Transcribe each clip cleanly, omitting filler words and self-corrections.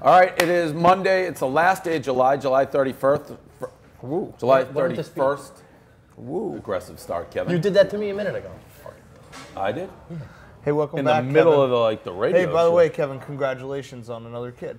All right, it is Monday. It's the last day of July, July 31st. Woo. July 31st. Woo. Aggressive start, Kevin. You did that to me a minute ago. I did? Yeah. Hey, welcome in back, the middle Kevin. of the radio. Hey, by the show. way, Kevin, congratulations on another kid.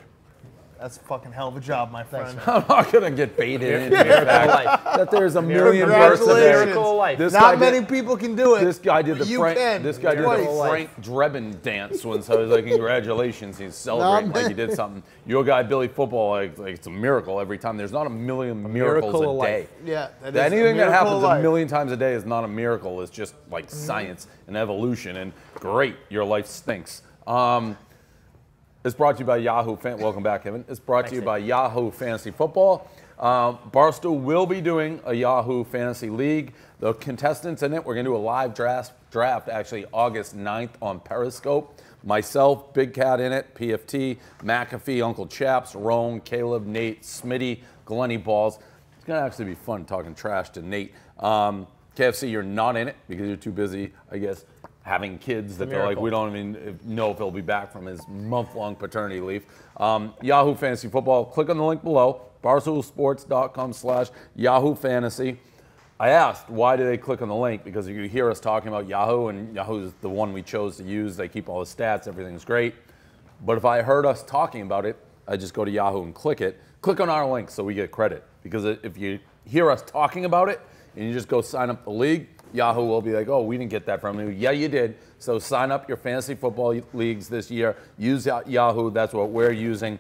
That's a fucking hell of a job, my friend. I'm not going to get baited into the fact that there's a million births a day. Miracle life. Not many people can do it. This guy did the you Frank, can. this guy did the Frank Drebin dance once. So I was like, congratulations. He's celebrating like he did something. Your guy, Billy Football, like it's a miracle every time. There's not a million miracles a day. Yeah, anything that happens a million times a day is not a miracle. It's just like science and evolution. And great, your life stinks. It's brought to you by Yahoo. Welcome back, Kevin. It's brought to you by Yahoo Fantasy Football. Barstool will be doing a Yahoo Fantasy League. The contestants in it, we're going to do a live draft actually August 9th on Periscope. Myself, Big Cat in it, PFT, McAfee, Uncle Chaps, Roan, Caleb, Nate, Smitty, Glenny Balls. It's going to actually be fun talking trash to Nate. KFC, you're not in it because you're too busy, I guess, having kids that they're like, we don't even know if he'll be back from his month-long paternity leave. Yahoo Fantasy Football, click on the link below, barstoolsports.com/Yahoo Fantasy. I asked, why do they click on the link? Because you hear us talking about Yahoo, and Yahoo is the one we chose to use. They keep all the stats, everything's great. But if I heard us talking about it, I just go to Yahoo and click it. Click on our link so we get credit. Because if you hear us talking about it, and you just go sign up the league, Yahoo will be like, oh, we didn't get that from you. Yeah, you did. So sign up your fantasy football leagues this year. Use Yahoo. That's what we're using.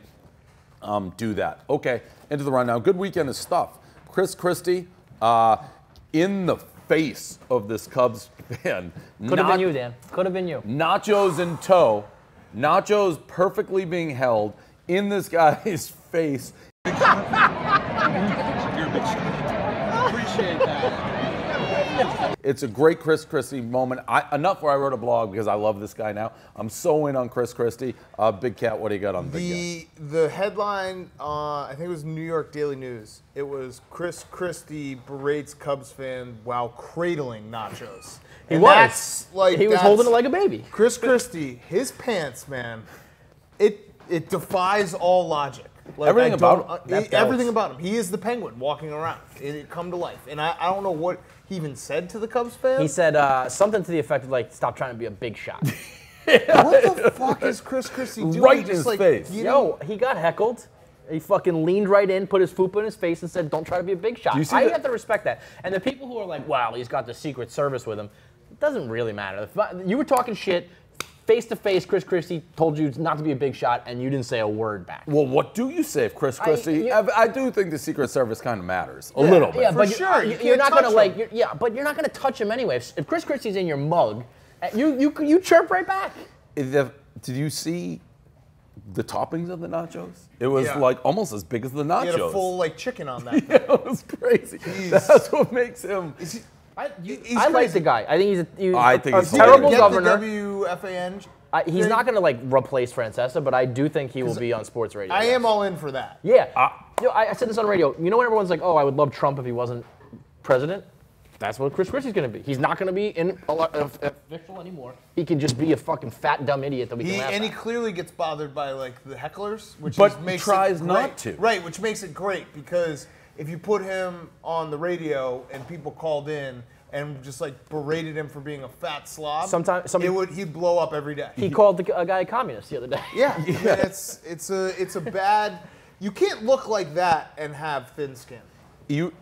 Do that. Okay, into the rundown. Good weekend of stuff. Christie, in the face of this Cubs fan. Could have been you, Dan. Could have been you. Nachos in tow. Nachos perfectly being held in this guy's face. You're a big shot. Appreciate that. It's a great Christie moment. Enough where I wrote a blog because I love this guy now. I'm so in on Christie. Big Cat, what do you got on Big Cat? The headline, I think it was New York Daily News. It was Christie berates Cubs fan while cradling nachos. He was holding it like a baby. Christie, his pants, man, it defies all logic. Like, everything about him. Everything about him. He is the Penguin walking around. It come to life. And I don't know what he even said to the Cubs fan. He said something to the effect of like, "Stop trying to be a big shot." What the fuck is Christie doing? Right in his face. Yo, he got heckled. He fucking leaned right in, put his fupa in his face, and said, "Don't try to be a big shot." I have to respect that. And the people who are like, "Wow, he's got the Secret Service with him," it doesn't really matter. You were talking shit. Face to face, Christie told you not to be a big shot, and you didn't say a word back. Well, what do you say if Christie? I do think the Secret Service kind of matters a little bit. Yeah, but sure. You're not gonna but you're not gonna touch him anyway. If Christie's in your mug, you chirp right back. Did you see the toppings of the nachos? It was like almost as big as the nachos. He had a full like chicken on that. Yeah, it was crazy. That's what makes him. I like the guy. I think he's a terrible governor. The WFAN. He's not going to like replace Francesa, but I do think he will be on sports radio. I am all in for that. Yeah. I said this on radio. You know when everyone's like, "Oh, I would love Trump if he wasn't president." That's what Christie's going to be. He's not going to be official anymore. He can just be a fucking fat dumb idiot that we can laugh at. And he clearly gets bothered by like the hecklers, which makes tries it not to. Right, which makes it great because if you put him on the radio and people called in and just like berated him for being a fat slob, he'd blow up every day. He called a guy a communist the other day. Yeah, it's a bad. You can't look like that and have thin skin. You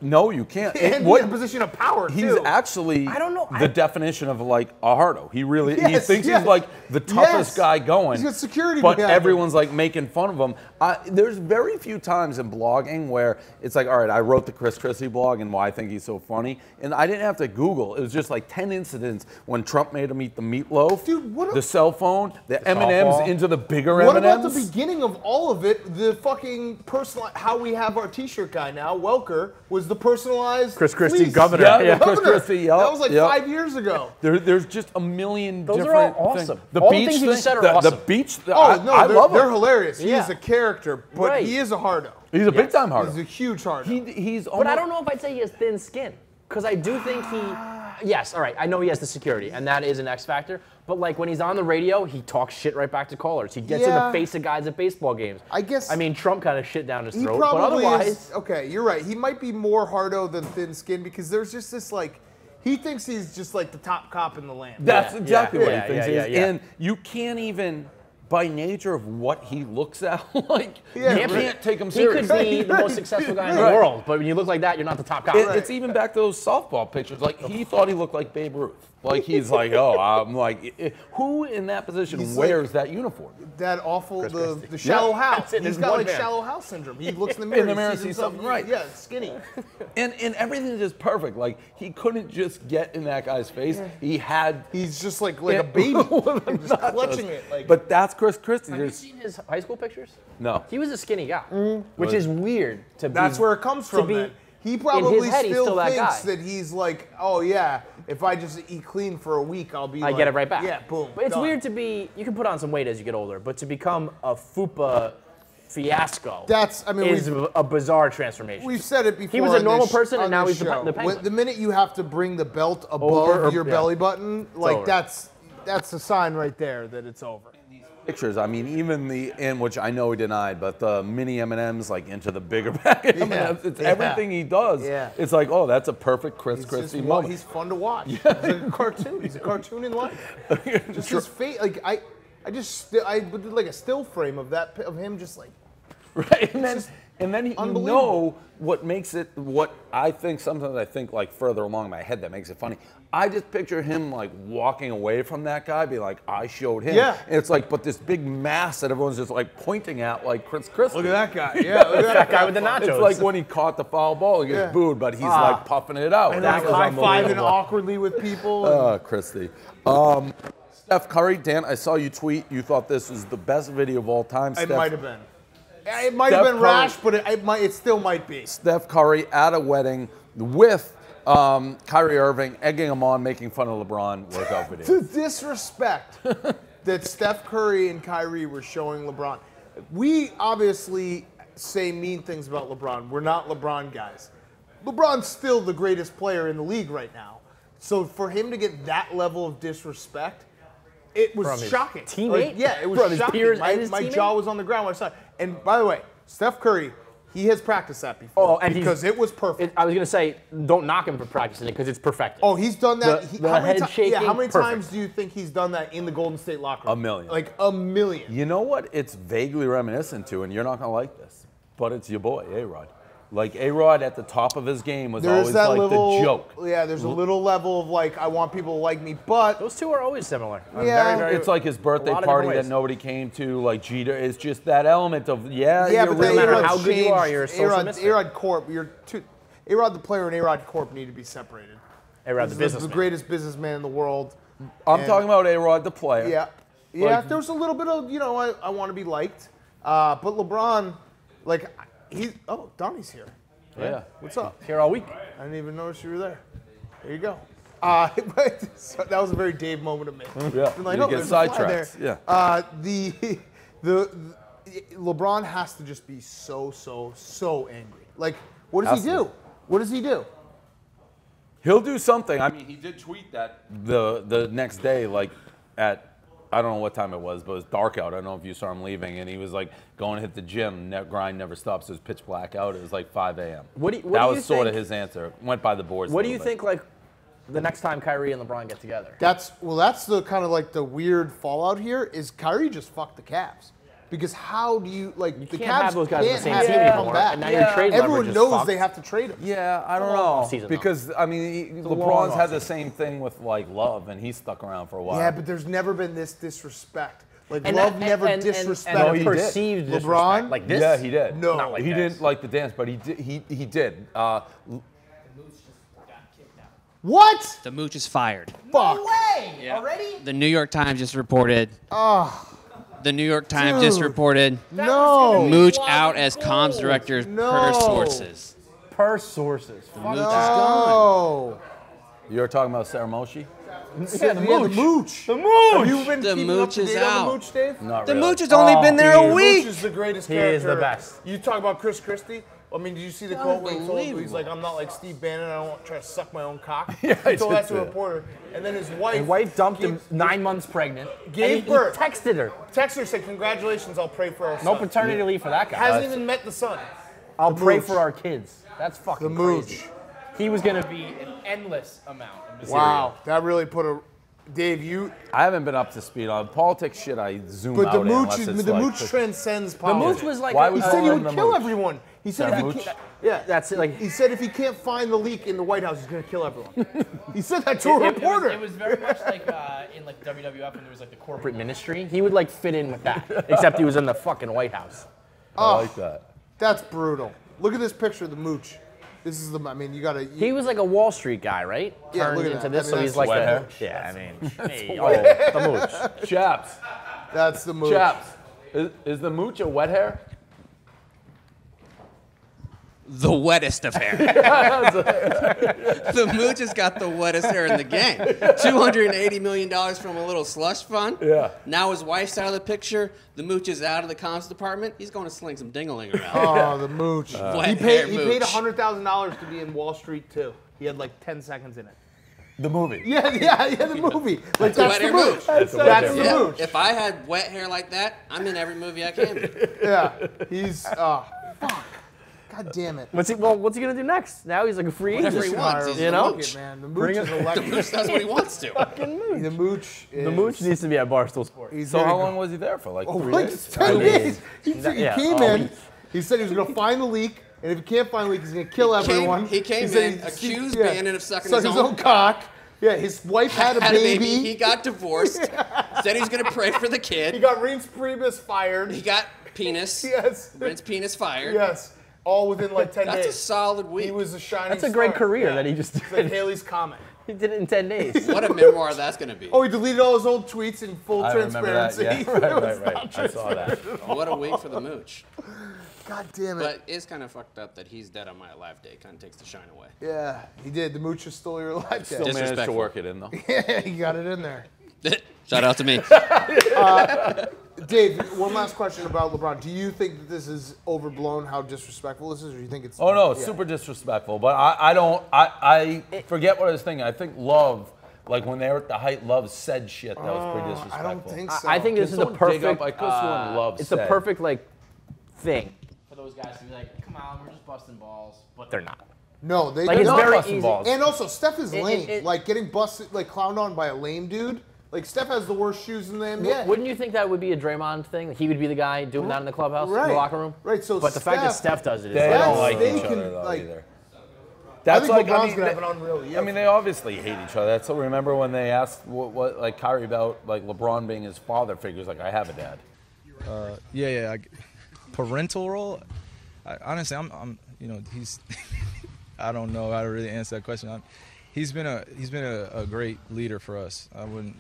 can't. And be in a position of power, He's too. actually I don't know. the definition of like a hardo. He really he thinks he's like the toughest guy going. He's got security but behind everyone's like making fun of him. There's very few times in blogging where it's like, all right, I wrote the Christie blog and why I think he's so funny, and I didn't have to Google. It was just like 10 incidents when Trump made him eat the meatloaf, the cell phone, the M&Ms into the bigger M&Ms. What about the beginning of all of it? The fucking personal, how we have our T-shirt guy now, Welker, was the personalized Christie fleece. governor. Yeah, Governor. Christie. That was like 5 years ago. There's just a million Those different are all awesome. things. The All beach the things you just said are the awesome. beach. I love him. They're hilarious. He Yeah. is a character, but he is a hardo. He's a big time hardo. He's a huge hardo. He's But I don't know if I'd say he has thin skin, because I do think Yes, all right. I know he has the security, and that is an X factor. But like when he's on the radio, he talks shit right back to callers. He gets in the face of guys at baseball games. I guess. I mean, Trump kind of shit down his throat, but otherwise. Is, okay, you're right. He might be more hardo than thin-skinned because there's just this like. He thinks he's just like the top cop in the land. That's exactly what he thinks he is. And you can't even, by nature of what he looks at, like, you can't take him seriously. He could be the most successful guy in the world, but when you look like that, you're not the top cop. It's even back to those softball pictures. Like, he thought he looked like Babe Ruth. Like, he's like, oh, I'm like, who in that position wears that uniform? That awful, the shallow house. He's got like shallow house syndrome. He looks in the mirror, sees something right. Yeah, skinny. and everything is just perfect. Like, he couldn't just get in that guy's face. He had. He's just like a baby. just clutching it. Like. But that's Christie. Have you seen his high school pictures? No. He was a skinny guy, which is weird to be. That's where it comes from, then. He probably still thinks that he's like, oh yeah, if I just eat clean for a week, I'll be. I get it right back. Yeah, boom. But it's weird to be. You can put on some weight as you get older, but to become a FUPA fiasco. Is a bizarre transformation. We've said it before. He was a normal person, and now he's the Penguin. The minute you have to bring the belt above your belly button, like that's a sign right there that it's over. Pictures. I mean, even in which I know he denied, but the mini M&Ms like into the bigger bag of M&Ms. It's everything he does. Yeah. It's like, oh, that's a perfect Christie moment. He's fun to watch. Yeah. He's a cartoon. He's a cartoon in life. Just his face. Like I did like a still frame of him just like. Right. And then you know what makes it, what I think, sometimes I think like further along in my head that makes it funny. I just picture him like walking away from that guy, be like, I showed him. Yeah. And it's like, but this big mass that everyone's just like pointing at like Christie. Look at that guy. Yeah, look at that guy with the nachos. It's like when he caught the foul ball, he gets booed, but he's like puffing it out. And like high-fiving awkwardly with people. Christie. Steph Curry, Dan, I saw you tweet. You thought this was the best video of all time. It might have been. It might have been rash, but it still might be. Steph Curry at a wedding with Kyrie Irving, egging him on, making fun of LeBron workout videos. The disrespect that Steph Curry and Kyrie were showing LeBron. We obviously say mean things about LeBron. We're not LeBron guys. LeBron's still the greatest player in the league right now. So for him to get that level of disrespect, it was shocking. Teammate? Yeah, it was shocking. My jaw was on the ground when I saw it. And by the way, Steph Curry, he has practiced that before because it was perfect. I was going to say, don't knock him for practicing it because it's perfected. Oh, he's done that. How many perfect. times do you think he's done that in the Golden State locker room? 1 million. Like 1 million. You know what it's vaguely reminiscent to, and you're not going to like this, but it's your boy, A-Rod. Like, A-Rod at the top of his game was always like the joke. Yeah, there's a little level of like, I want people to like me, but... Those two are always similar. Yeah. It's like his birthday party that nobody came to, like Dida. It's just that element of, but no matter how good you are, you're a social misfit. A-Rod Corp, A-Rod the player and A-Rod Corp need to be separated. A-Rod the businessman. The greatest businessman in the world. I'm talking about A-Rod the player. Yeah. Yeah, there was a little bit of, I want to be liked. But LeBron, like... Donnie's here. Yeah. What's up? Here all week. I didn't even notice you were there. There you go. So that was a very Dave moment of me. Yeah. Like, you get sidetracked. Yeah. The LeBron has to just be so angry. Like, what does he do? What does he do? He'll do something. I mean, he did tweet that the next day, like at. I don't know what time it was, but it was dark out. I don't know if you saw him leaving, and he was like going to hit the gym. Grind never stops. It was pitch black out. It was like 5 a.m. That was sort of his answer. Went by the boards. What do you think, like, the next time Kyrie and LeBron get together? That's the kind of like the weird fallout here is Kyrie just fucked the Cavs. Because how do you the can't Cavs have those guys on the same team anymore, back. And now your trade everyone knows fucked. they have to trade him. Yeah, I don't know. Because I mean, LeBron's had the same thing with like Love, and he's stuck around for a while. Yeah, but there's never been this disrespect. Like Love never disrespected. And perceived LeBron like this. Yeah, he did. No, not like he this. didn't like the dance, but he did. What? The Mooch is fired. Fuck. No way! Yeah. Already? The New York Times just reported. The New York Times just reported. No. Mooch out as comms director per sources. Per sources. No. You were talking about Sarah Moshi? Yeah, the mooch. The mooch. The mooch. Have you been The keeping mooch up to is date on out. the mooch, Dave? Not The really. mooch has only been there a The week. mooch is the greatest He character. is the best. You talk about Christie? I mean, did you see the quote where he told he's Unbelievable. like, I'm not like Steve Bannon, I don't want to try to suck my own cock. Yeah, he told I that did to a see reporter. And then his wife Dumped him gave- 9 months pregnant. Gave and he birth. texted her. Texter said, congratulations, I'll pray for our No son. paternity leave for that guy. Hasn't even met the son. I'll the pray mooch. for our kids. That's fucking The mooch. crazy. He was going to be an endless amount of material. Wow, that really put a... Dave, you... I haven't been up to speed on politics shit. I zoom But out the in mooch, unless is, it's the like mooch transcends The politics. mooch was like... Why a- was He said he calling would the kill mooch? everyone. He said That if mooch? he can't... Yeah, that's it. Like, He said if he can't find the leak in the White House, he's going to kill everyone. He said that to a reporter. It was very much like in like WWF when there was like the corporate ministry. He would like fit in with that, except he was in the fucking White House. I like that. That's brutal. Look at this picture of the mooch. This is the... I mean, you got to... He was like a Wall Street guy, right? Yeah, Turned look at into that. this, I so mean, he's that's like wet the... hair. Yeah, I mean, hey, oh, the mooch. Chaps. That's the mooch. Chaps. Is the mooch a wet hair? The wettest of hair. The mooch has got the wettest hair in the game. $280 million from a little slush fund. Yeah. Now his wife's out of the picture. The mooch is out of the comms department. He's going to sling some ding-a-ling around. Oh, the mooch. Wet he hair paid mooch. $100,000 to be in Wall Street too. He had like 10 seconds in it. The movie. Yeah, the movie. Like that's wet the hair mooch. mooch. That's a wet hair the Yeah, mooch. if I had wet hair like that, I'm in every movie I can be. Yeah, he's fuck. God damn it. What's he gonna do next? Now he's like a free Whatever he agent. wants. He's You the know? mooch. Man, the mooch Bring is it- The electric. mooch does what he wants to. The mooch. The mooch needs to be at Barstool Sports. He's So gonna how go- long was he there for? Like 3 Like days? 10 days. He Yeah, came a in. week. He said he was going to find the leak, and if he can't find the leak, he's going to kill everyone. He came said in, accused Bannon of sucking his his own own cock. Yeah, his wife had a Had baby. He got divorced. Said he was going to pray for the He kid. got Reince Priebus fired. He got penis. Yes. Rinse penis fired. Yes. All within like 10 That's a days. solid week. He was a shining That's a great star. career Yeah. that he just It's like did. Haley's Comet. He did it in 10 days. What a memoir that's going to be. Oh, he deleted all his old tweets in full I remember that. transparency. Yeah. It was Right. not I saw that. What a week for the mooch. God damn it. But it's kind of fucked up that he's dead on my live day. Kind of takes the shine away. Yeah, he did. The mooch stole your life. Still managed to Disrespectful. work it in though. Yeah, he got it in there. Shout out to me. Dave, one last question about LeBron. Do you think that this is overblown, how disrespectful this is, or do you think it's... Oh no, it's Yeah. super disrespectful. But I forget what I was thinking. I think Love, like when they were at the height, Love said shit that was pretty I disrespectful. don't think so. I think this is the someone dig perfect. up? I could've sworn Love It's the said. perfect like thing for those guys to be like, come on, we're just busting balls, but they're not. No, they Like they're it's not very busting easy. balls. And also, Steph is lame. it- like, getting busted, like, clowned on by a lame dude. Like, Steph has the worst shoes in the NBA. Wouldn't you think that would be a Draymond thing? He would be the guy doing that in the clubhouse, in Right. the locker room. Right, so but the fact that Steph does it is They like, don't That's- like they each can, other though like- either. I think LeBron's mean, going to have an unreal year. I mean, they obviously hate each other. That's what. Remember when they asked what like Kyrie about like LeBron being his father figures? Like, I have a dad. Parental role. Honestly, I'm he's. I don't know how to really answer that question. He's been a great leader for us.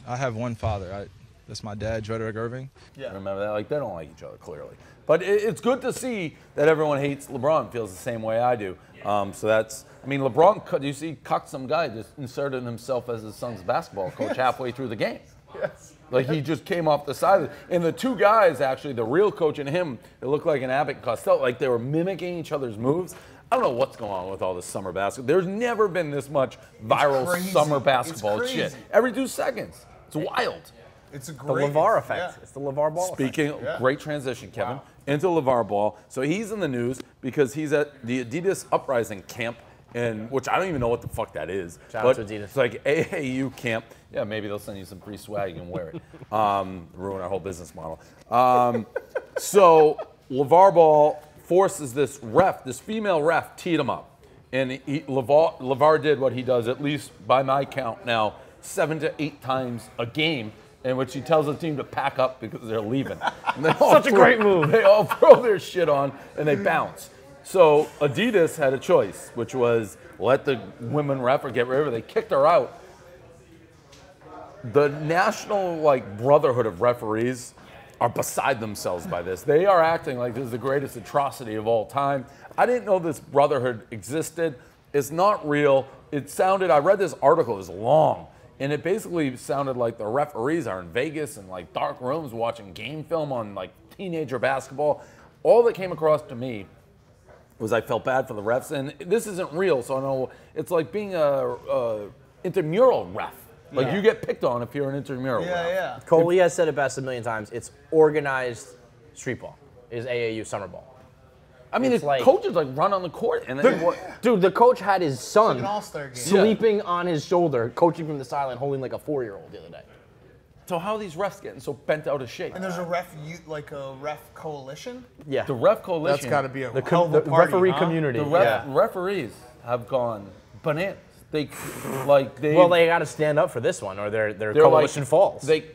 I have one father. That's my dad, Irving. Yeah. Remember that? Like, they don't like each other clearly. But it's good to see that everyone hates LeBron. Feels the same way I do. So that's. I mean, LeBron. You see, cucked some guy just inserted himself as his son's basketball coach halfway through the game. Yes. Like, he just came off the side. And the two guys, actually, the real coach and him, it looked like an Abbott and Costello. Like, they were mimicking each other's moves. I don't know what's going on with all this summer basketball. There's never been this much viral crazy. summer It's basketball crazy. shit. Every 2 seconds. It's wild. It's a the great... LeVar effect. Yeah. It's the LeVar Ball. Speaking, great transition, Kevin, into Lavar Ball. So he's in the news because he's at the Adidas Uprising camp, which I don't even know what the fuck that is. Shout out to Adidas. It's like AAU camp. Yeah, maybe they'll send you some free swag and wear it. Ruin our whole business model. So Lavar Ball forces this female ref, teed him up. And Lavar did what he does, at least by my count now, 7 to 8 times a game, in which he tells the team to pack up because they're leaving. And they all Such a great move. They all throw their shit on and they bounce. So Adidas had a choice, which was let the women ref or get rid of her. They kicked her out. The national brotherhood of referees are beside themselves by this. They are acting like this is the greatest atrocity of all time. I didn't know this brotherhood existed. It's not real. I read this article, it's long. And it basically sounded like the referees are in Vegas and like dark rooms watching game film on like teenager basketball. All that came across to me was I felt bad for the refs. And this isn't real, so I know it's like being a intramural ref. Like you get picked on if you're an intramural ref. Yeah. Coley has said it best a million times. It's organized street ball is AAU summer ball. I mean, It's the like- coaches like run on the court, and then Dude, the coach had his son An all-star game. sleeping on his shoulder, coaching from the sideline, holding like a 4-year-old the other day. so how are these refs getting so bent out of shape? And there's a ref coalition. Yeah. The ref coalition. That's got to be a the, hell of a party, referee huh? community. The yeah. referees have gone bananas. They Well, they got to stand up for this one, or their they're coalition like, falls. They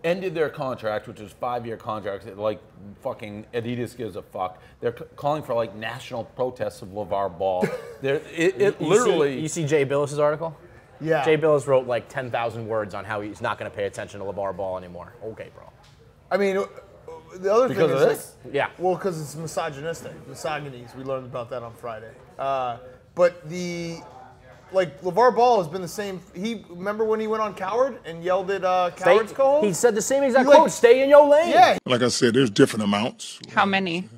ended their contract, which was 5-year contracts. Like fucking Adidas gives a fuck. They're calling for like national protests of Lavar Ball. You see Jay Billis' article? Yeah. Jay Billis wrote like 10,000 words on how he's not going to pay attention to LeVar Ball anymore. Okay, bro. I mean, the other Because thing of is this? Yeah. well, because it's misogynistic, misogynies. We learned about that on Friday. But LeVar Ball has been the same. Remember when he went on Coward and yelled at Coward's co-host? He said the same exact He, like- quote, stay in your lane. Yeah. Like I said, there's different amounts. How many?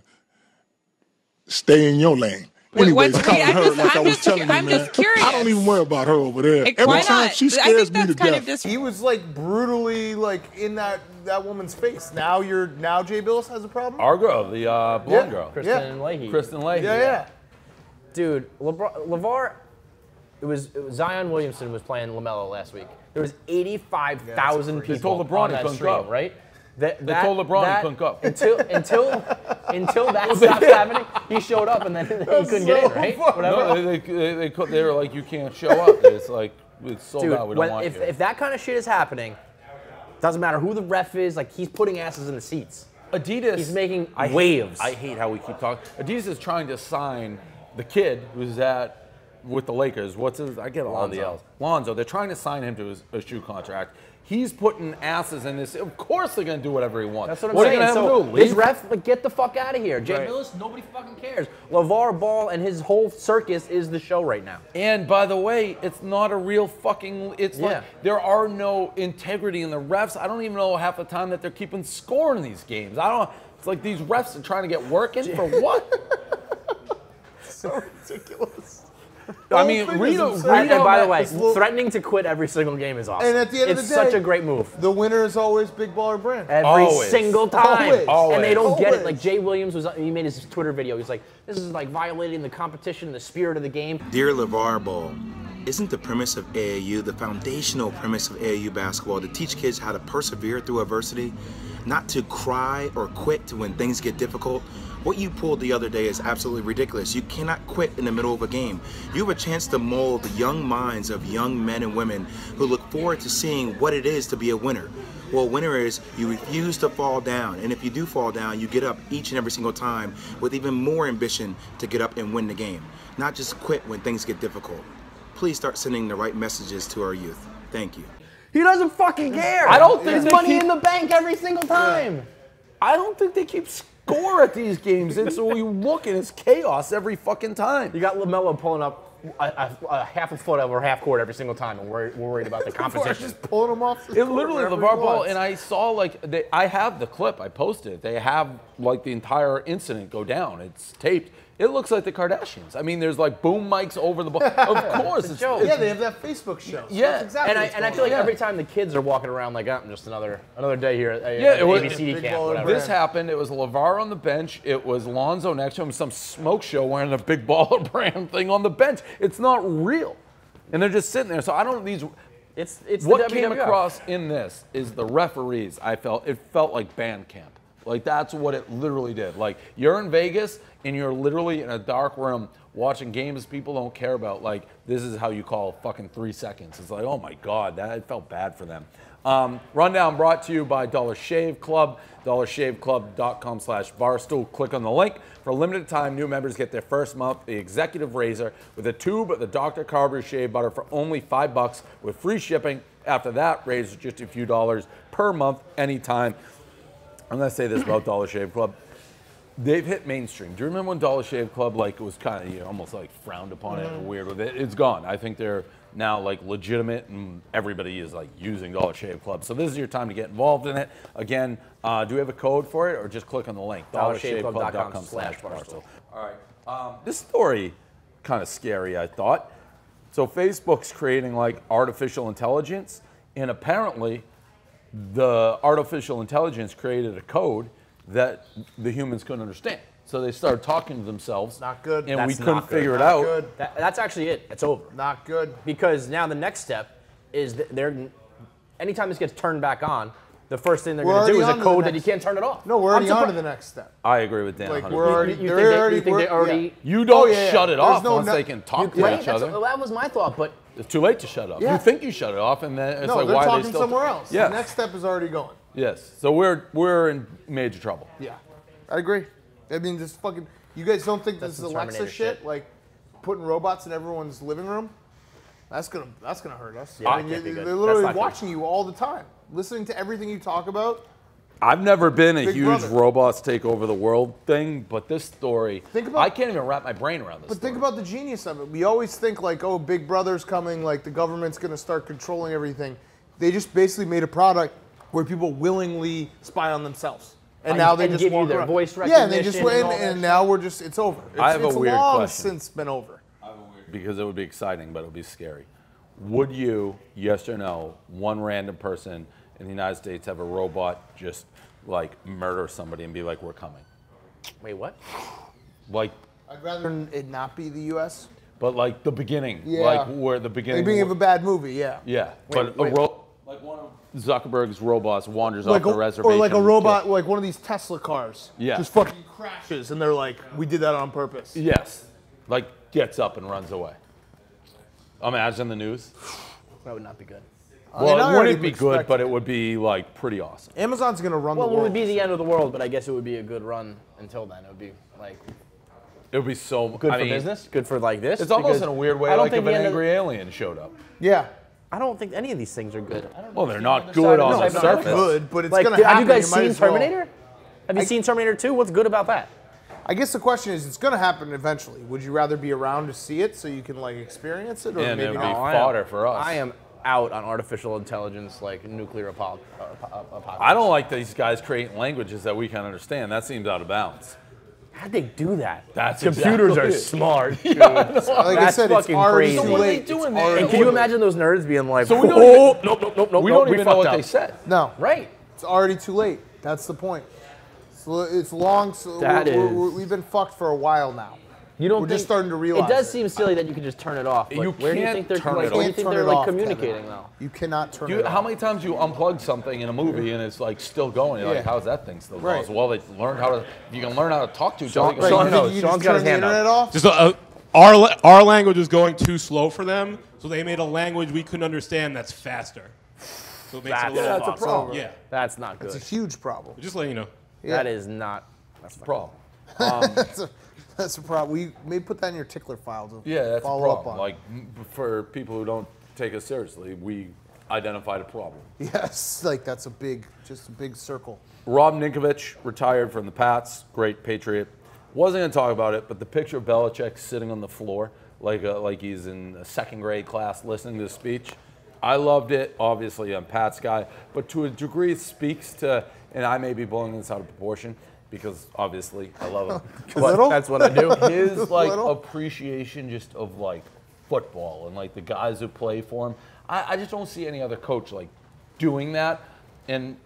Stay in your lane. Wait, Anyways, wait, calling I'm her just- like I I'm was just telling cu- you, I'm man. just curious. I don't even worry about her over there. Why Every time not? she I scares think me to that's kind death. of dis- He was like brutally like in that woman's face. Now Jay Billis has a problem. Our girl, the blonde girl, Kristen Leahy. Kristen Leahy. Yeah. Dude, LeVar, it was Zion Williamson was playing LaMelo last week. There was 85,000 people They told LeBron on he that couldn't stream, go. right? They told LeBron he couldn't go. Until that stopped happening, he showed up and then he couldn't get in, right? Whatever. No, they were like, you can't show up. It's like, it's sold Dude, out. We don't want you. if that kind of shit is happening, doesn't matter who the ref is, like he's putting asses in the seats. Adidas. He's making I waves. hate how we keep talking. Adidas is trying to sign the kid who's with the Lakers. What's his? I get all the L's. Lonzo. They're trying to sign him to a shoe contract. He's putting asses in this. Of course they're going to do whatever he wants. That's what I'm What are saying. you going to So have to do? this Leave? ref, like, get the fuck out of here. Jay Right. Billis, nobody fucking cares. LeVar Ball and his whole circus is the show right now. And by the way, it's not a real fucking. It's Yeah. like there are no integrity in the refs. I don't even know half the time that they're keeping score in these games. I don't. It's like these refs are trying to get work in for what? So ridiculous. I mean, thing read is a- absurd. read And by the a- way, It's little- threatening to quit every single game is awesome. And at the end of it's the day, such a great move. The winner is always Big Baller Brand. Every Always. single time. Always. And they don't get it. Always. Like Jay Williams he made his Twitter video. He's like, this is like violating the competition, the spirit of the game. Dear Lavar Ball, isn't the premise of AAU, the foundational premise of AAU basketball, to teach kids how to persevere through adversity, not to cry or quit when things get difficult? What you pulled the other day is absolutely ridiculous. You cannot quit in the middle of a game. You have a chance to mold the young minds of young men and women who look forward to seeing what it is to be a winner. Well, a winner is you refuse to fall down, and if you do fall down, you get up each and every single time with even more ambition to get up and win the game, not just quit when things get difficult. Please start sending the right messages to our youth. Thank you. He doesn't fucking care. I don't think There's they money keep- in the bank every single time. I don't think they keep score at these games. And so you look and it's chaos every fucking time. You got LaMelo pulling up a half a foot over half court every single time, and we're worried about the competition. Just pulling them off. The It court literally wherever LeVar he Ball, wants. and I saw like I have the clip. I posted it. They have like the entire incident go down. It's taped. It looks like the Kardashians. I mean, there's like boom mics over the ball. Of course, it's joke. Yeah, they have that Facebook show. So Yeah. that's exactly what's And I going feel like on. every time the kids are walking around like, I'm just another day here at Yeah, it was- ABCD Big camp, baller whatever. This happened. It was LeVar on the bench. It was Lonzo next to him. Some smoke show wearing a Big Baller Brand thing on the bench. It's not real, and they're just sitting there. So I don't. It's What the came WWF. across in this is the referees. It felt like band camp. Like that's what it literally did. Like you're in Vegas and you're literally in a dark room watching games people don't care about. Like this is how you call fucking 3 seconds. It's like, oh my God, it felt bad for them. Rundown brought to you by Dollar Shave Club. DollarShaveClub.com/Barstool. Click on the link. For a limited time, new members get their first month the Executive Razor with a tube of the Dr. Carver Shave Butter for only $5 with free shipping. After that, razor just a few dollars per month, anytime. I'm going to say this about Dollar Shave Club. they've hit mainstream. Do you remember when Dollar Shave Club like was kind of almost like frowned upon it and weird with it? It's gone. I think they're now like legitimate and everybody is like using Dollar Shave Club. So this is your time to get involved in it. Again, do we have a code for it or just click on the link? DollarShaveClub.com/Barstool. All right. This story kind of scary, I thought. So Facebook's creating like artificial intelligence, and apparently the artificial intelligence created a code that the humans couldn't understand. So they started talking to themselves. Not good. And That's we couldn't not good. figure it Not out. good. That's actually it. It's over. Not good. Because now the next step is anytime this gets turned back on, the first thing they're going to do is a code that you can't turn it off. No, we're already on to the next step. I agree with Dan. Like 100%. we're already. You think they already? You don't shut it There's off no once no- they can talk to each other. That was my thought, but It's too late to shut it off. Yeah. You think you shut it off, and then it's No, like, they're why are talking they still somewhere else. Yes. The next step is already going. Yes. So we're in major trouble. Yeah, I agree. I mean, this fucking. You guys don't think That's this is some Alexa Terminator shit? shit. Like putting robots in everyone's living room? That's gonna hurt us. Yeah, I that mean, can't be good. they're That's literally not good. watching you all the time, listening to everything you talk about. I've never been a Big huge brother. robots take over the world thing, but this story, Think about- I can't even wrap my brain around this. But think about the genius of it. We always think like, oh, Big Brother's coming, like the government's gonna start controlling everything. They just basically made a product where people willingly spy on themselves. And now they and just give you walk their around. voice Yeah, and they just recognition went, and all and that now we're just, it's over. I have a it's weird long question. since been over. because it would be exciting, but it would be scary. Would you, yes or no, one random person in the United States have a robot just like murder somebody and be like, we're coming? wait, what? Like, I'd rather it not be the U.S. but like the beginning, Yeah. like where the beginning. Beginning of a bad movie, yeah. Yeah, Wait, but like one of Zuckerberg's robots wanders Like off the reservation. or like a and robot, kills- like one of these Tesla cars. Yeah. Just fucking crashes, and they're like, we did that on purpose. Yes, like gets up and runs away. Imagine the news. That would not be good. I Well, mean, I it already wouldn't be good, expect but it would be like pretty awesome. Amazon's gonna run Well, the it world. would be the end of the world, but I guess it would be a good run until then. It would be like It would be so good I for mean, business, good for like this. It's almost because in a weird way I don't like think if the an end of- angry alien showed up. Yeah. I don't think any of these things are good. Well, they're not good on the No, It's not surface. good, but it's Like, gonna have happen. you guys might seen as well. Terminator? Have you seen Terminator 2? What's good about that? I guess the question is, it's gonna happen eventually. Would you rather be around to see it so you can like experience it, or And maybe it'd be not? fodder for us. I am out on artificial intelligence, like nuclear apocalypse. I don't like these guys creating languages that we can understand. That seems out of bounds. How'd they do that? That's Computers exactly are it. smart. Dude. Like I That's said, it's fucking already crazy. too So what are they late. doing It's there? already And can you imagine those nerds being like, So we don't "Oh, even- nope, we don't we even know what fucked they up." said. No, Right. it's already too late. That's the point. It's long. So That is- we've been fucked for a while now. You don't We're think, just starting to realize It does it. seem silly that you can just turn it off. But You where do you can't think they're turn like? it Where do you off. think Turn they're it like off, communicating Kevin. though? You cannot turn it off. How many times you unplug something in a movie and it's like still going? You're like, Yeah. how's that thing still going? Right. So, well, they learned how to. You can learn how to talk to each other. Right, Sean you knows. think you Sean's just got turn his the hand up. internet off? Just our language is going too slow for them, so they made a language we couldn't understand that's faster. So it makes it a little That's a fucked. problem. Yeah, That's not good. It's a huge problem. just letting you know. That is not. That's the problem. That's a problem. We may put that in your tickler file to Yeah, that's a follow up problem. on. Like for people who don't take us seriously, we identified a problem. Yes, like that's just a big circle. Rob Ninkovich retired from the Pats, great Patriot. Wasn't going to talk about it, but the picture of Belichick sitting on the floor like he's in a second grade class listening to the speech, I loved it. Obviously, I'm a Pats guy, but to a degree it speaks to, and I may be blowing this out of proportion because obviously I love him. But little? That's what I do. his like Little? appreciation just of like football and like the guys who play for him. I just don't see any other coach like doing that, and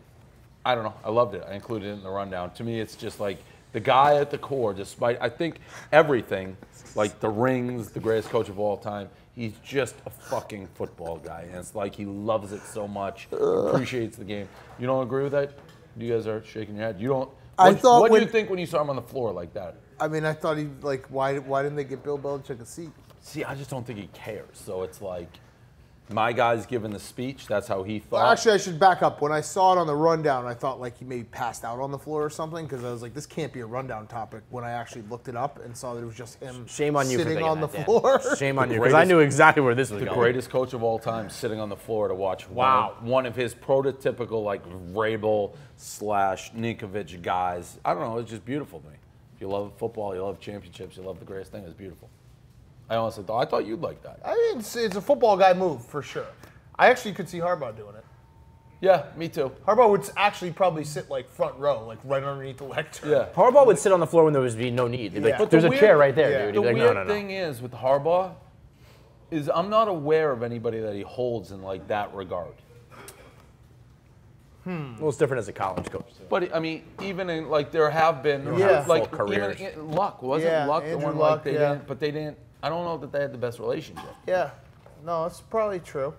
I don't know. I loved it. I included it in the rundown. To me, it's just like the guy at the core, despite I think everything, like the rings, the greatest coach of all time, he's just a fucking football guy. And it's like he loves it so much, appreciates the game. You don't agree with that? You guys are shaking your head. You don't. What do you think when you saw him on the floor like that? I mean, I thought he like why didn't they get Bill Belichick a seat? See, I just don't think he cares. So it's like my guy's giving the speech. That's how he thought. Well, actually, I should back up. When I saw it on the rundown, I thought like he maybe passed out on the floor or something because I was like, this can't be a rundown topic. When I actually looked it up and saw that it was just him Shame on you for sitting thinking on the that, Dan. floor. Shame on you, The because I greatest- knew exactly where this was the going. greatest coach of all time sitting on the floor to watch Wow. one of his prototypical like Vrabel / Ninkovich guys. I don't know. It's just beautiful to me. If you love football, you love championships, you love the greatest thing. It's beautiful. I honestly thought. I thought you'd like that. I mean, it's a football guy move for sure. I actually could see Harbaugh doing it. Yeah, me too. Harbaugh would actually probably sit like front row, like right underneath the lectern. Yeah. Harbaugh would sit on the floor when there would be no need. He'd be like, there's a chair right there, dude. The He'd be like, weird no. thing is with Harbaugh is I'm not aware of anybody that he holds in like that regard. Well, it's different as a college coach. Too. But I mean, even in like there have been like full careers. even Luck wasn't Luck the Andrew one Luck, like they didn't, but they didn't. I don't know that they had the best relationship. Yeah. No, that's probably true.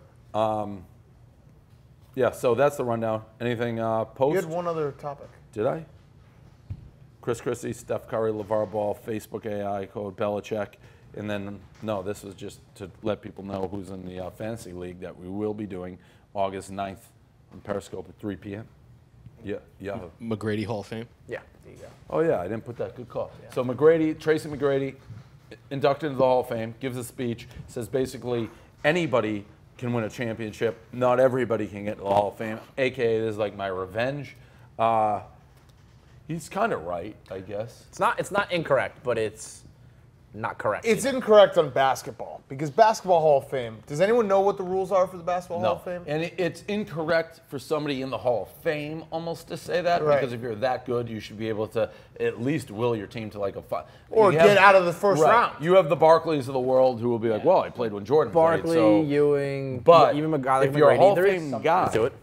Yeah, so that's the rundown. Anything post? You had one other topic. Did I? Christie, Steph Curry, Lavar Ball, Facebook AI code, Belichick. And then, no, this was just to let people know who's in the fantasy league that we will be doing August 9th on Periscope at 3 p.m. Yeah. McGrady Hall of Fame. Yeah, there you go. Oh, yeah, I didn't put that. Good call. Yeah. So McGrady, Tracy McGrady, inducted into the Hall of Fame, gives a speech, says basically anybody can win a championship. Not everybody can get to the Hall of Fame, a.k.a. this is like my revenge. He's kind of right, I guess. It's not incorrect, but it's not correct. It's incorrect on basketball because Basketball Hall of Fame. Does anyone know what the rules are for the Basketball Hall of Fame? And it's incorrect for somebody in the Hall of Fame almost to say that because if you're that good, you should be able to at least will your team to like a or get out of the first round. You have the Barclays of the world who will be like, well, I played when Jordan Barkley, played. So, Ewing, but even a guy like if you're a Hall of McGrady, Fame guy, do it.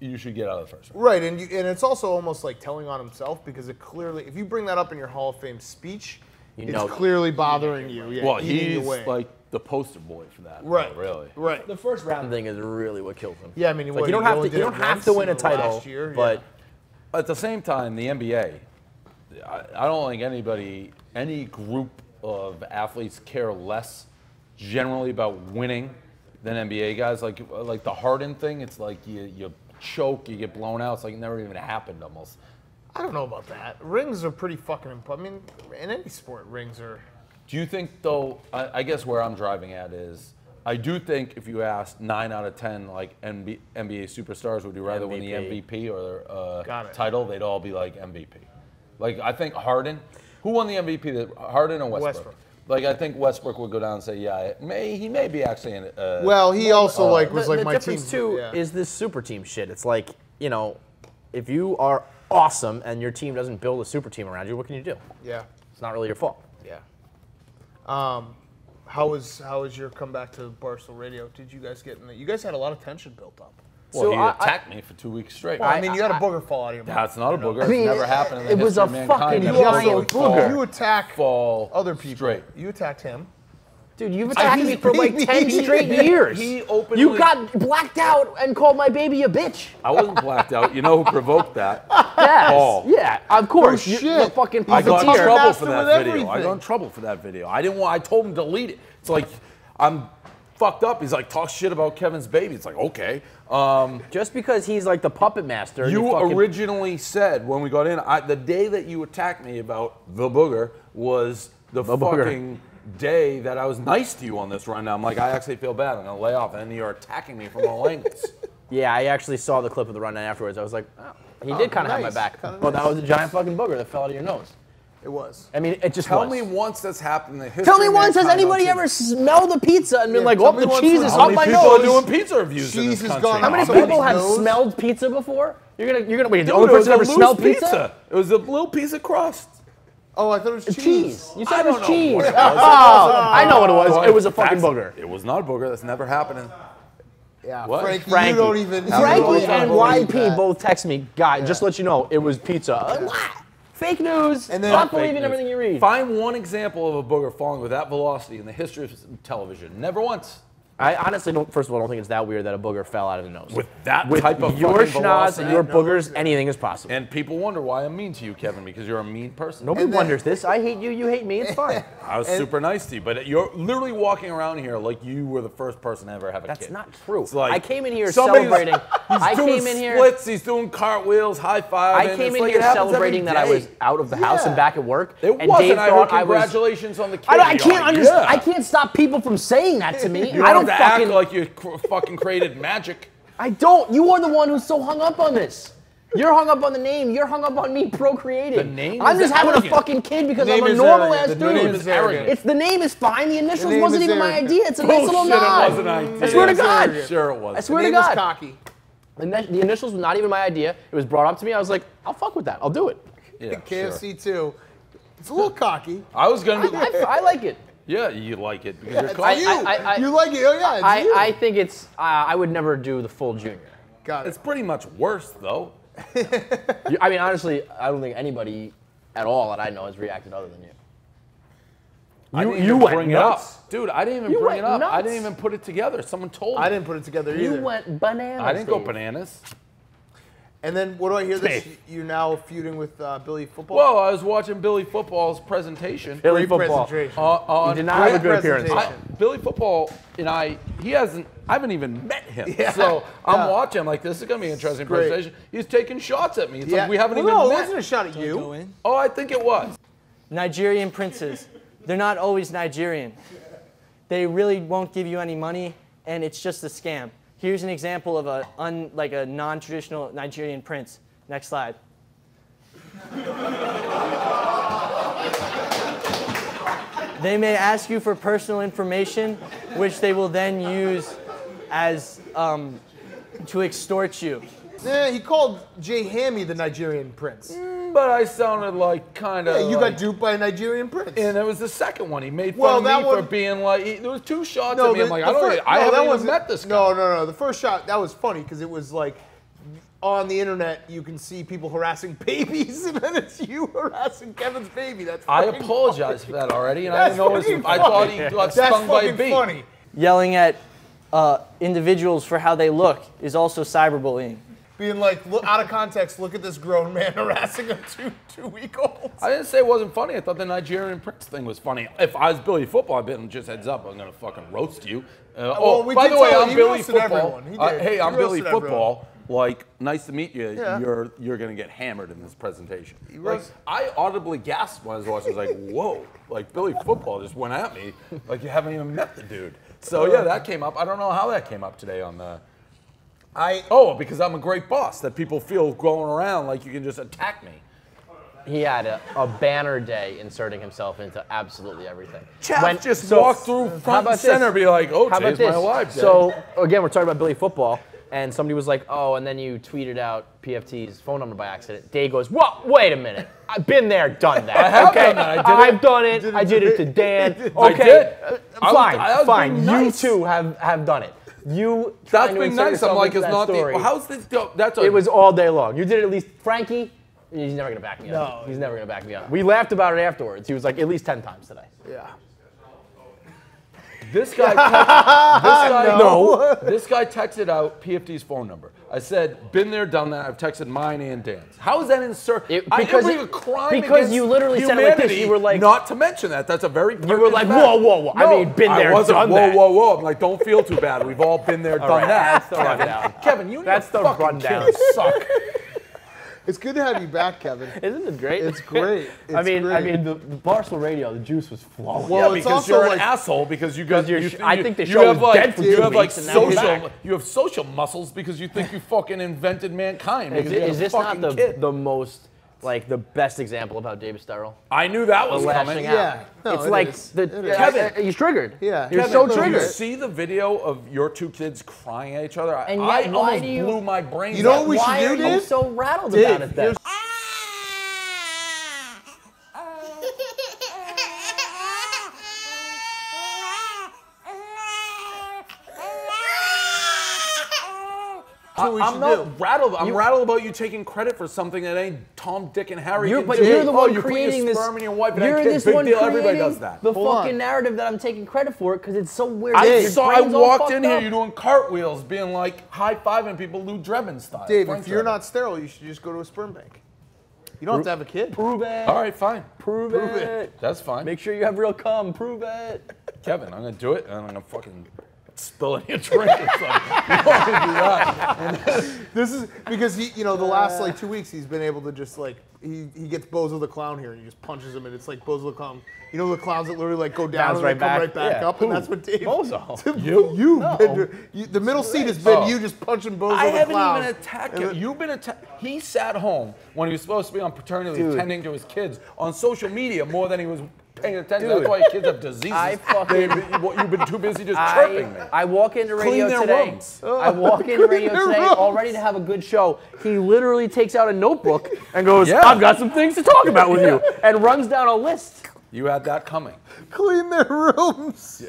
You should get out of the first round. Right, and it's also almost like telling on himself because it clearly, if you bring that up in your Hall of Fame speech, it's clearly bothering you. Yeah, well, he's like the poster boy for that. Right, really. Right. The first round thing is really what kills him. Yeah, I mean, like, you don't have to win a title, but at the same time, the NBA, I don't think any group of athletes care less generally about winning than NBA guys. Like the Harden thing, it's like you choke, you get blown out. It's like it never even happened almost. I don't know about that. Rings are pretty fucking important. I mean, in any sport, rings are. Do you think, though, I guess where I'm driving at is, I do think if you asked 9 out of 10 like NBA superstars, would you rather win the MVP or the title, they'd all be like MVP. Like, I think Harden, who won the MVP? Harden or Westbrook? Like, I think Westbrook would go down and say, yeah, he may be actually in it. Well, he also was like the my difference team. too is this super team shit. It's like, you know, if you are awesome and your team doesn't build a super team around you, what can you do? Yeah. It's not really your fault. Yeah. How was your comeback to Barstool Radio? Did you guys get in it? You guys had a lot of tension built up. Well, he attacked me for 2 weeks straight. Well, I mean, you had a booger fall out of your mouth. That's not a booger. I mean, it's never happened in the it was a fucking giant booger. You attack other people. Straight. You attacked him. Dude, you've attacked me for like 10 straight years. You got blacked out and called my baby a bitch. I wasn't blacked out. You know who provoked that? Yes. Paul. Yeah, of course. Oh, shit. The fucking I got in puppeteer. trouble for that video. Everything. I got in trouble for that video. I didn't want. I told him to delete it. It's like I'm fucked up. He's like, talk shit about Kevin's baby. It's like, okay. Just because he's like the puppet master. You originally said when we got in, the day that you attacked me about the booger was the fucking day that I was nice to you on this run. Now I'm like, I actually feel bad. I'm gonna lay off, and then you're attacking me from all angles. Yeah, I actually saw the clip of the rundown afterwards. I was like, oh, he did kind of have my back. Well, that was a giant fucking booger that fell out of your nose. It was. I mean, it just Tell me once that's happened in the history. Tell me once, has anybody ever smelled a pizza and been like, oh, the cheese is How on my many people nose? are doing pizza reviews in this country? How many people have smelled pizza before? You're gonna wait, the only Dude, it was person a ever loose smelled pizza? It was a little piece of crust. Oh, I thought it was cheese. You said it was cheese. What it was. I know what it was. It was a fucking booger. It was not a booger. That's never happened. Yeah, what? Frankie, you don't even. Frankie and YP both text me, guy, just to let you know, it was pizza. Fake news. And then not believing everything you read. Find one example of a booger falling with that velocity in the history of television. Never once. I honestly don't. First of all, I don't think it's that weird that a booger fell out of the nose. With that type of your fucking schnoz velocity, and your boogers, anything is possible. And people wonder why I'm mean to you, Kevin, because you're a mean person. Nobody wonders this. I hate you. You hate me. It's fine. I was super nice to you, but you're literally walking around here like you were the first person to ever have a kid. That's not true. It's like I came in here celebrating. He's doing splits. He's doing cartwheels, high five. I came in here celebrating that I was out of the house and back at work. It wasn't. I heard congratulations on the kid. I can't understand. I can't stop people from saying that to me. I don't act like you fucking created magic. I don't. You are the one who's so hung up on this. You're hung up on the name. You're hung up on me procreating. The name I'm is just having arrogant. a fucking kid because I'm name a is normal arrogant. ass The name dude. is arrogant. It's the name is fine. The initials name wasn't is even my arrogant. idea. It's a nice little Bullshit, nod. it was an idea. I swear to God. arrogant. Sure it was. I swear The to name is God. cocky. The initials were not even my idea. It was brought up to me. I was like, I'll fuck with that. I'll do it. Yeah, KFC too. It's a little cocky. I was gonna. I like it. Yeah, you like it because you're It's cocky. you. You like it? Oh yeah, it's you. I think it's. I would never do the full junior. Got it. It's pretty much worse though. I mean, honestly, I don't think anybody at all that I know has reacted other than you. I didn't you even went bring nuts. it up, dude. I didn't even You bring it went up. I nuts. didn't even put it together. Someone told me. I didn't put it together You either. went bananas. I didn't go Dave. bananas. And then what do I hear? This Dave. you're now feuding with Billy Football. Well, I was watching Billy Football's presentation. Billy Great football. presentation. On He did not have a good presentation. appearance. Billy Football and I haven't even met him. Yeah. So I'm Yeah. watching. I'm like, this is gonna be an interesting great. presentation. He's taking shots at me. It's yeah. like we haven't well, even no, met. it wasn't a shot at you. Go in. Oh, I think it was. Nigerian princes, they're not always Nigerian. They really won't give you any money, and it's just a scam. Here's an example of a non-traditional Nigerian prince. Next slide. They may ask you for personal information, which they will then use as to extort you. Yeah, he called Jay Hammy the Nigerian prince. But I sounded like kind of. Yeah, you got duped by a Nigerian prince. And it was the second one. He made Well, fun of that me one- for being like. There was two shots at me. I'm like, I that haven't even wasn't- met this guy. No. The first shot, that was funny because it was like on the internet you can see people harassing babies, and then it's you harassing Kevin's baby. That's I fucking apologized funny. for that already, and I That's didn't know it was. fucking I thought funny. he got That's stung by a fucking bee. funny. Yelling at individuals for how they look is also cyberbullying. Being like, look, out of context, look at this grown man harassing a two-week-old. I didn't say it wasn't funny. I thought the Nigerian prince thing was funny. If I was Billy Football, I'd been just heads up. I'm gonna fucking roast you. we by did the way, tell I'm him. He Billy roasted Football. everyone. He did. Hey, He I'm Billy roasted Football. Like, nice to meet you. Yeah. You're gonna get hammered in this presentation. Like, roast- I audibly gasped when I was watching. I was like, whoa! Like Billy Football just went at me. Like you haven't even met the dude. So yeah, that came up. I don't know how that came up today on the. Because I'm a great boss that people feel going around like you can just attack me. He had a banner day inserting himself into absolutely everything. Chav just walked through front and center, be like, "Oh, how about today's this? my life day." So again, we're talking about Billy Football, and somebody was like, "Oh," and then you tweeted out PFT's phone number by accident. Dave goes, "Whoa, wait a minute! I've been there, done that. I have okay, done that. I've done it. I did it to Dan. Okay, did. I was fine. being You nice. too have done it. You That's trying to been insert nice. I'm yourself like, into it's that not story. the. How's this? That's a. It was all day long. You did it at least, Frankie. He's never gonna back me up. No. He's never gonna back me up. We laughed about it afterwards. He was like, at least 10 times today. Yeah. This guy. This guy texted out PFD's phone number. I said, "Been there, done that." I've texted mine and Dan's. How is that insert? Because a crime because against you literally said it like this. humanity, You were like, not to mention that. That's a very. You were like, whoa. I mean, been there, I wasn't, done whoa, that. whoa. I'm like, don't feel too bad. We've all been there, done right, that. that's the rundown. Kevin, you and That's your the fucking rundown. kids suck. It's good to have you back, Kevin. Isn't it great? It's great. I mean, great. the Barstool Radio, the juice was flowing. Well, Yeah, it's because also you're like- an asshole because you got. I think the you show have was dead like for you 2 have like weeks, and now we're social. back. You have social muscles because you think you fucking invented mankind. Is, because you had is a this not fucking the kid. most, like, the best example of how David sterile? I knew that was lashing coming. out. Yeah. No, It's it like, is. the, It is. Kevin. he's triggered. Yeah. You're Kevin, so did you triggered. see the video of your two kids crying at each other? And I yet, why almost do you- blew my brains You know out. what we should Why do, are you Dave? so rattled Dave, about it then? here's- That's what we I'm should not do. rattled. I'm rattled about you taking credit for something that ain't Tom, Dick, and Harry. can But do. you're the one you creating put your this. sperm in your wife and you're that kid. this Big one deal. Everybody creating does that. the Hold fucking on. narrative that I'm taking credit for it because it's so weird. I Your saw. I brain's all walked fucked in here. up. You're doing cartwheels, being like high-fiving people, Lou Drebin style. Dave, Frank if you're Drebin. not sterile, you should just go to a sperm bank. You don't have to have a kid. Prove it. All right, fine. Prove Prove it. it. That's fine. Make sure you have real cum. Prove it. Kevin, I'm gonna do it, and I'm gonna fucking spill it in your drink or something. You want me to do that? This is because he, the last like 2 weeks he's been able to just like he gets Bozo the Clown here, and he just punches him, and it's like Bozo the Clown. You know the clowns that literally like go down Bounce and right come back? right back Yeah. up, and that's what Dave. Bozo. You, No. Bender. The middle seat has been you just punching Bozo I the haven't Clown. even attacked him. You've been attacked. He sat home when he was supposed to be on paternity leave, tending to his kids on social media more than he was paying attention. That's why your kids have diseases. You've been too busy just chirping me. I walk into radio Clean their today. rooms. I walk into radio today, all ready to have a good show. He literally takes out a notebook and goes, "I've got some things to talk about with you," and runs down a list. You had that coming. Clean their rooms.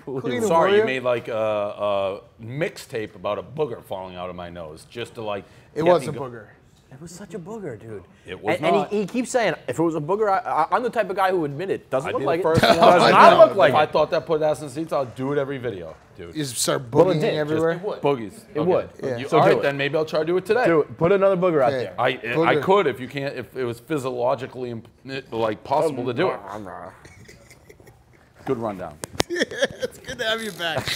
Clean sorry, you made like a mixtape about a booger falling out of my nose just to like. It was a booger. It was such a booger, dude. It was and not. he keeps saying, if it was a booger, I'm the type of guy who would admit it. Doesn't I'd look be like the it. first Does one. not look like If I it. thought that put ass in seats, I'd do it every video, dude. You just start Well, it boogieing did. everywhere. Boogies. It would. Yeah. So all do right, it. then maybe I'll try to do it today. Do it. Put another booger out there. I Booger. could if you can't if it was physiologically like possible to do it. Good rundown. It's good to have you back.